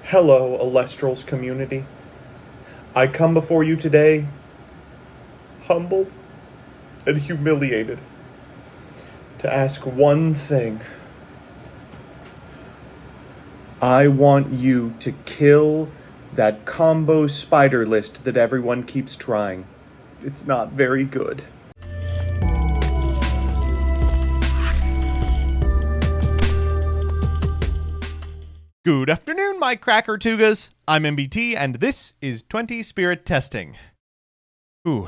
Hello, Elestrals community. I come before you today, humbled and humiliated, to ask one thing. I want you to kill that combo spider list that everyone keeps trying. It's not very good. Good afternoon, my cracker tugas. I'm MBT, and this is 20 Spirit Testing. Ooh.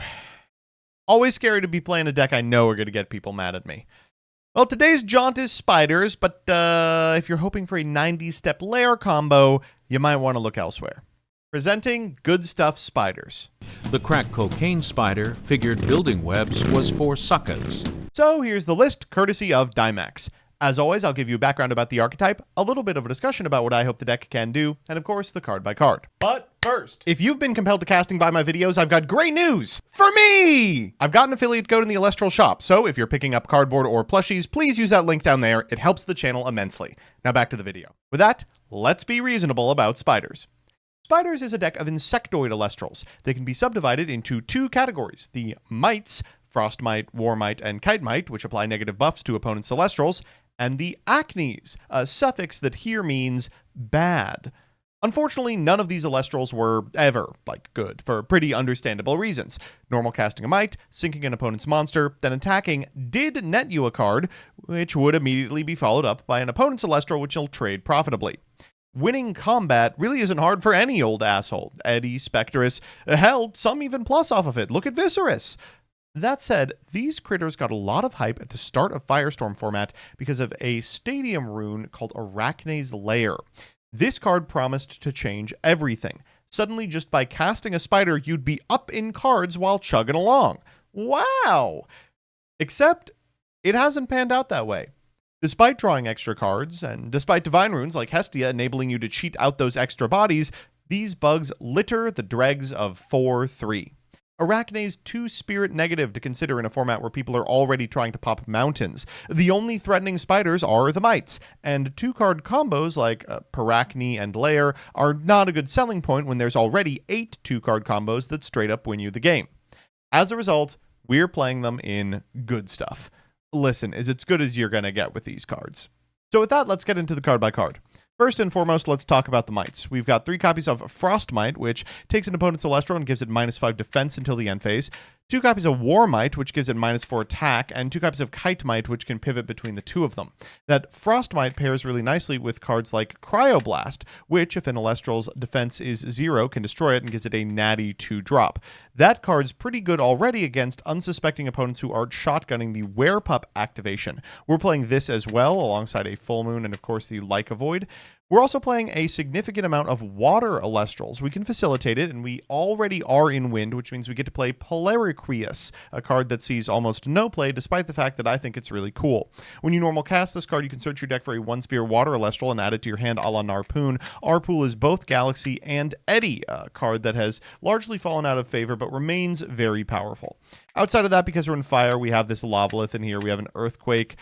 Always scary to be playing a deck I know are going to get people mad at me. Well, today's jaunt is spiders, but if you're hoping for a 90-step LAIR combo, you might want to look elsewhere. Presenting Good Stuff Spiders. The crack cocaine spider figured building webs was for suckers. So here's the list, courtesy of Dymax. As always, I'll give you a background about the archetype, a little bit of a discussion about what I hope the deck can do, and of course, the card by card. But first, if you've been compelled to casting by my videos, I've got great news for me! I've got an affiliate code in the Elestral shop, so if you're picking up cardboard or plushies, please use that link down there. It helps the channel immensely. Now back to the video. With that, let's be reasonable about spiders. Spiders is a deck of insectoid Elestrals. They can be subdivided into two categories: the mites, Frostmite, Warmite, and Kitemite, which apply negative buffs to opponents' Elestrals, and the acnes, a suffix that here means bad. Unfortunately, none of these Elestrals were ever, good, for pretty understandable reasons. Normal casting a Mite, sinking an opponent's monster, then attacking did net you a card, which would immediately be followed up by an opponent's Elestral, which you'll trade profitably. Winning combat really isn't hard for any old asshole. Eddie, Spectrus, hell, some even plus off of it. Look at Viserys. That said, these critters got a lot of hype at the start of Firestorm format because of a stadium rune called Arachne's LAIR. This card promised to change everything. Suddenly, just by casting a spider, you'd be up in cards while chugging along. Wow! Except, it hasn't panned out that way. Despite drawing extra cards, and despite divine runes like Hestia enabling you to cheat out those extra bodies, these bugs litter the dregs of 4-3. Arachne's too spirit negative to consider in a format where people are already trying to pop mountains. The only threatening spiders are the mites, and two-card combos like Parachne and LAIR are not a good selling point when there's already 8 two-card combos that straight up win you the game. As a result, we're playing them in good stuff. Listen, is it's good as you're gonna get with these cards. So with that, let's get into the card by card. First and foremost, let's talk about the mites. We've got 3 copies of Frostmite, which takes an opponent's Celestial and gives it -5 defense until the end phase. 2 copies of Warmite, which gives it -4 attack, and 2 copies of Kitemite, which can pivot between the two of them. That Frostmite pairs really nicely with cards like Cryoblast, which, if an Elestral's defense is 0, can destroy it and gives it a natty 2-drop. That card's pretty good already against unsuspecting opponents who aren't shotgunning the Werepup activation. We're playing this as well, alongside a Full Moon and, of course, the Like a Void. We're also playing a significant amount of water Elestrals. We can facilitate it, and we already are in wind, which means we get to play Polariquius, a card that sees almost no play, despite the fact that I think it's really cool. When you normal cast this card, you can search your deck for a 1-spear water Elestral and add it to your hand a la Narpoon. Arpool is both Galaxy and Eddie, a card that has largely fallen out of favor, but remains very powerful. Outside of that, because we're in fire, we have this Lavalith in here, we have an Earthquake,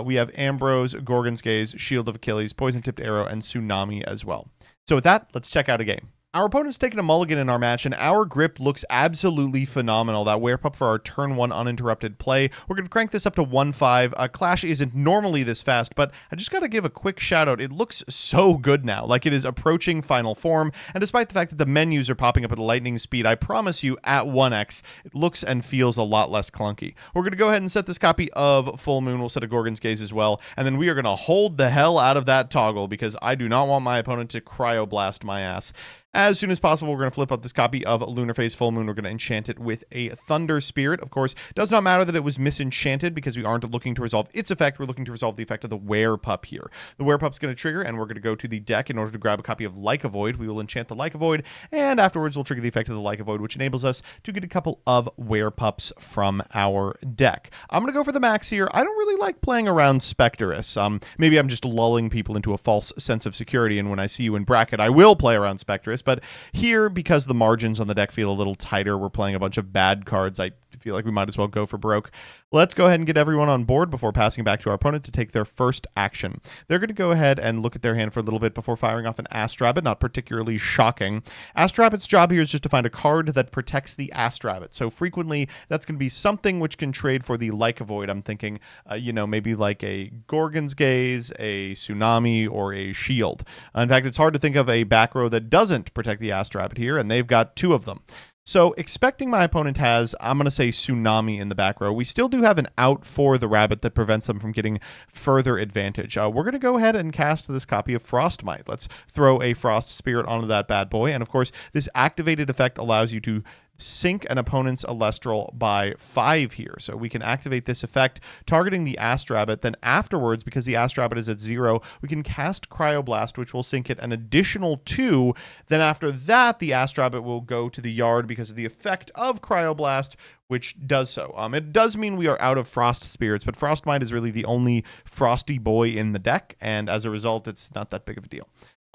we have Ambrose, Gorgon's Gaze, Shield of Achilles, Poison-Tipped Arrow, and Tsunami as well. So with that, let's check out a game. Our opponent's taken a mulligan in our match, and our grip looks absolutely phenomenal. That Werepup for our turn 1 uninterrupted play. We're going to crank this up to 1-5. Clash isn't normally this fast, but I just got to give a quick shout out. It looks so good now, like it is approaching final form, and despite the fact that the menus are popping up at lightning speed, I promise you, at 1x, it looks and feels a lot less clunky. We're going to go ahead and set this copy of Full Moon. We'll set a Gorgon's Gaze as well, and then we are going to hold the hell out of that toggle, because I do not want my opponent to cryoblast my ass. As soon as possible, we're going to flip up this copy of Lunar Phase Full Moon. We're going to enchant it with a Thunder Spirit. Of course, it does not matter that it was misenchanted because we aren't looking to resolve its effect. We're looking to resolve the effect of the Werepup here. The Werepup's going to trigger, and we're going to go to the deck in order to grab a copy of Like a Void. We will enchant the Like a Void, and afterwards we'll trigger the effect of the Like a Void, which enables us to get a couple of Werepups from our deck. I'm going to go for the max here. I don't really like playing around Spectrus. Maybe I'm just lulling people into a false sense of security, and when I see you in bracket, I will play around Spectrus, course. But here, because the margins on the deck feel a little tighter, we're playing a bunch of bad cards. I feel like we might as well go for broke. Let's go ahead and get everyone on board before passing it back to our opponent to take their first action. They're going to go ahead and look at their hand for a little bit before firing off an Ass Rabbit. Not particularly shocking. Ass Rabbit's job here is just to find a card that protects the Ass Rabbit. So frequently, that's going to be something which can trade for the Like a Void. I'm thinking, maybe like a Gorgon's Gaze, a Tsunami, or a Shield. In fact, it's hard to think of a back row that doesn't protect the Ass Rabbit here, and they've got 2 of them. So expecting my opponent has, I'm going to say, Tsunami in the back row. We still do have an out for the rabbit that prevents them from getting further advantage. We're going to go ahead and cast this copy of Frostmite. Let's throw a Frost Spirit onto that bad boy. And of course, this activated effect allows you to sink an opponent's Elestral by 5 here. So we can activate this effect targeting the Ass Rabbit. Then afterwards, because the Ass Rabbit is at 0, we can cast Cryoblast, which will sink it an additional 2. Then after that, the Ass Rabbit will go to the yard because of the effect of Cryoblast, which does so. It does mean we are out of Frost Spirits, but Frostmite is really the only Frosty boy in the deck, and as a result, it's not that big of a deal.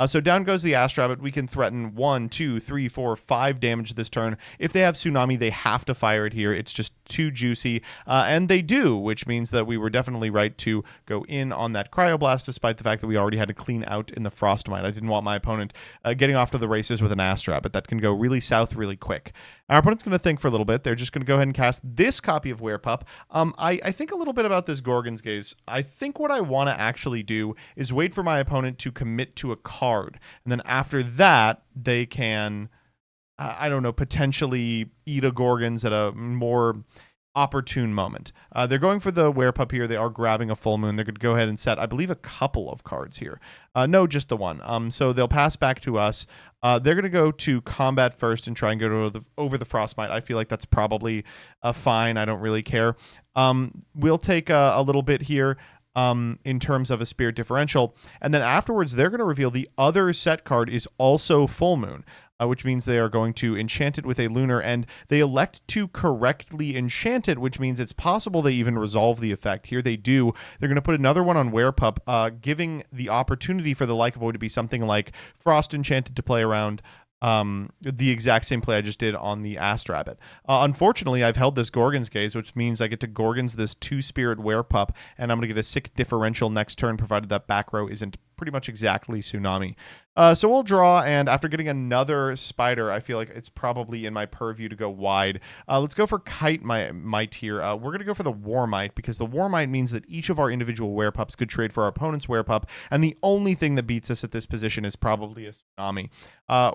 So down goes the Ass Rabbit. We can threaten 1, 2, 3, 4, 5 damage this turn. If they have Tsunami, they have to fire it here. It's just too juicy. And they do, which means that we were definitely right to go in on that Cryoblast, despite the fact that we already had to clean out in the Frostmite. I didn't want my opponent getting off to the races with an Ass Rabbit. That can go really south really quick. Our opponent's going to think for a little bit. They're just going to go ahead and cast this copy of Werepup. I think a little bit about this Gorgon's Gaze. I think what I want to actually do is wait for my opponent to commit to a card. And then after that, they can, potentially eat a Gorgon's at a more opportune moment. They're going for the Werepup here. They are grabbing a Full Moon. They're going to go ahead and set, I believe, a couple of cards here. No, just the one. So they'll pass back to us. They're going to go to combat first and try and go to over the Frostmite. I feel like that's probably fine. I don't really care. We'll take a little bit here in terms of a Spirit Differential. And then afterwards, they're going to reveal the other set card is also Full Moon. Which means they are going to enchant it with a Lunar, and they elect to correctly enchant it, which means it's possible they even resolve the effect. Here they do. They're going to put another one on Werepup, giving the opportunity for the Like a Void to be something like Frost Enchanted to play around the exact same play I just did on the Ass Rabbit. Unfortunately, I've held this Gorgon's Gaze, which means I get to Gorgon's this 2-Spirit Werepup, and I'm going to get a sick differential next turn, provided that back row isn't pretty much exactly Tsunami. So we'll draw, and after getting another Spider, I feel like it's probably in my purview to go wide. Let's go for Kite Might here. We're going to go for the War Might, because the War Might means that each of our individual Werepups could trade for our opponent's Werepup, and the only thing that beats us at this position is probably a Tsunami.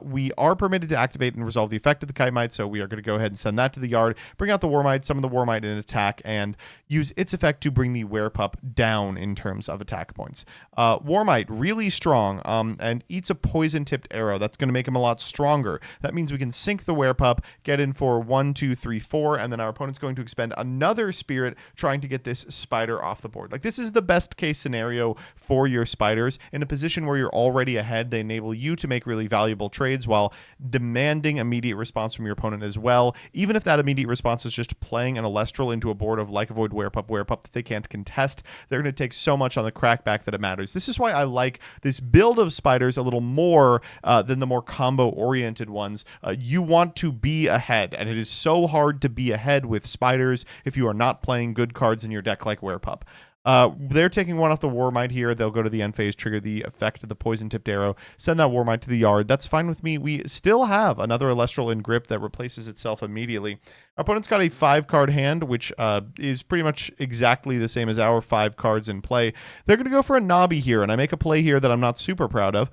We are permitted to activate and resolve the effect of the Kite Might, so we are going to go ahead and send that to the yard, bring out the War Might, summon the War Might in attack, and use its effect to bring the Werepup down in terms of attack points. War Might, really strong, and eats a poison-tipped arrow. That's going to make him a lot stronger. That means we can sink the Werepup, get in for 1, 2, 3, 4, and then our opponent's going to expend another Spirit trying to get this Spider off the board. Like, this is the best case scenario for your Spiders. In a position where you're already ahead, they enable you to make really valuable trades while demanding immediate response from your opponent as well. Even if that immediate response is just playing an Elestral into a board of Like a Void Werepup that they can't contest, they're going to take so much on the crackback that it matters. This is why I like this build of Spiders a little more than the more combo-oriented ones. You want to be ahead, and it is so hard to be ahead with Spiders if you are not playing good cards in your deck like Werepup. They're taking one off the War Might here. They'll go to the end phase, trigger the effect of the poison-tipped arrow, send that War Might to the yard. That's fine with me. We still have another Elestral in grip that replaces itself immediately. Our opponent's got a 5-card hand, which is pretty much exactly the same as our 5 cards in play. They're going to go for a Nobby here, and I make a play here that I'm not super proud of.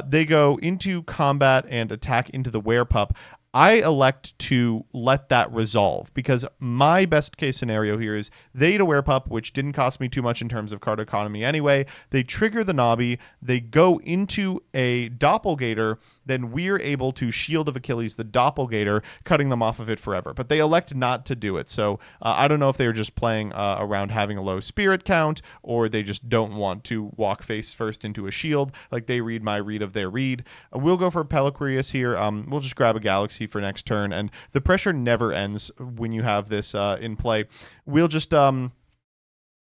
They go into combat and attack into the Werepup. I elect to let that resolve, because my best case scenario here is they eat a Werepup, which didn't cost me too much in terms of card economy anyway. They trigger the Nobby, they go into a Doppelgator, then we're able to Shield of Achilles the Doppelgator, cutting them off of it forever. But they elect not to do it, so I don't know if they were just playing around having a low Spirit count, or they just don't want to walk face first into a Shield, like they read my read of their read. We'll go for Pelacreus here. We'll just grab a Galaxy for next turn, and the pressure never ends when you have this in play. We'll just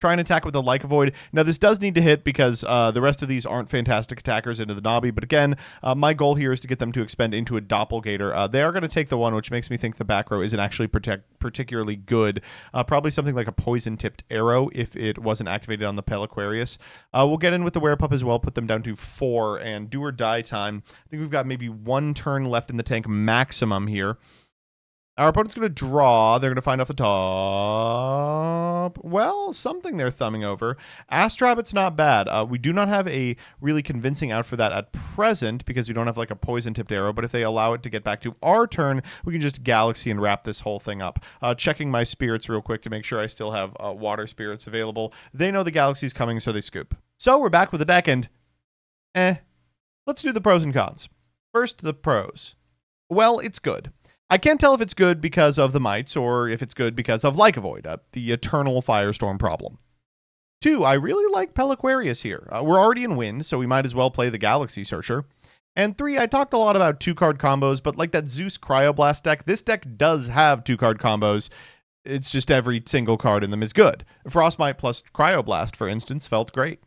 Try and attack with a Like Avoid. Now, this does need to hit because the rest of these aren't fantastic attackers into the Nobby, but again, my goal here is to get them to expend into a Doppelgator. They are going to take the one, which makes me think the back row isn't actually particularly good. Probably something like a Poison-Tipped Arrow if it wasn't activated on the Peliquarius. We'll get in with the Werepup as well, put them down to 4, and do or die time. I think we've got maybe 1 turn left in the tank maximum here. Our opponent's going to draw. They're going to find off the top. Well, something they're thumbing over. Astrabbit's not bad. We do not have a really convincing out for that at present because we don't have like a poison-tipped arrow, but if they allow it to get back to our turn, we can just Galaxy and wrap this whole thing up. Checking my spirits real quick to make sure I still have water spirits available. They know the Galaxy's coming, so they scoop. So we're back with the deck, and let's do the pros and cons. First, the pros. Well, it's good. I can't tell if it's good because of the mites or if it's good because of Like Avoid, the eternal Firestorm problem. 2, I really like Peliquarius here. We're already in wind, so we might as well play the Galaxy Searcher. And 3, I talked a lot about 2-card combos, but like that Zeus Cryoblast deck, this deck does have 2-card combos. It's just every single card in them is good. Frostmite plus Cryoblast, for instance, felt great.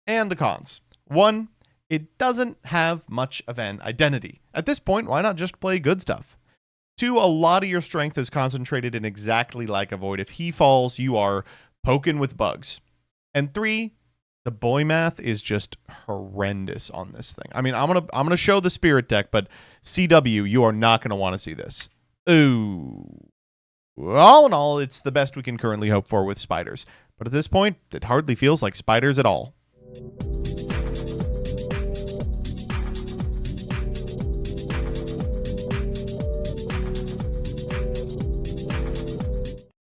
And the cons. 1, it doesn't have much of an identity. At this point, why not just play good stuff? 2, a lot of your strength is concentrated in exactly Like Avoid. If he falls, you are poking with bugs. And 3, the boy math is just horrendous on this thing. I mean, I'm gonna show the spirit deck, but CW, you are not gonna want to see this. Ooh. All in all, it's the best we can currently hope for with spiders. But at this point, it hardly feels like spiders at all.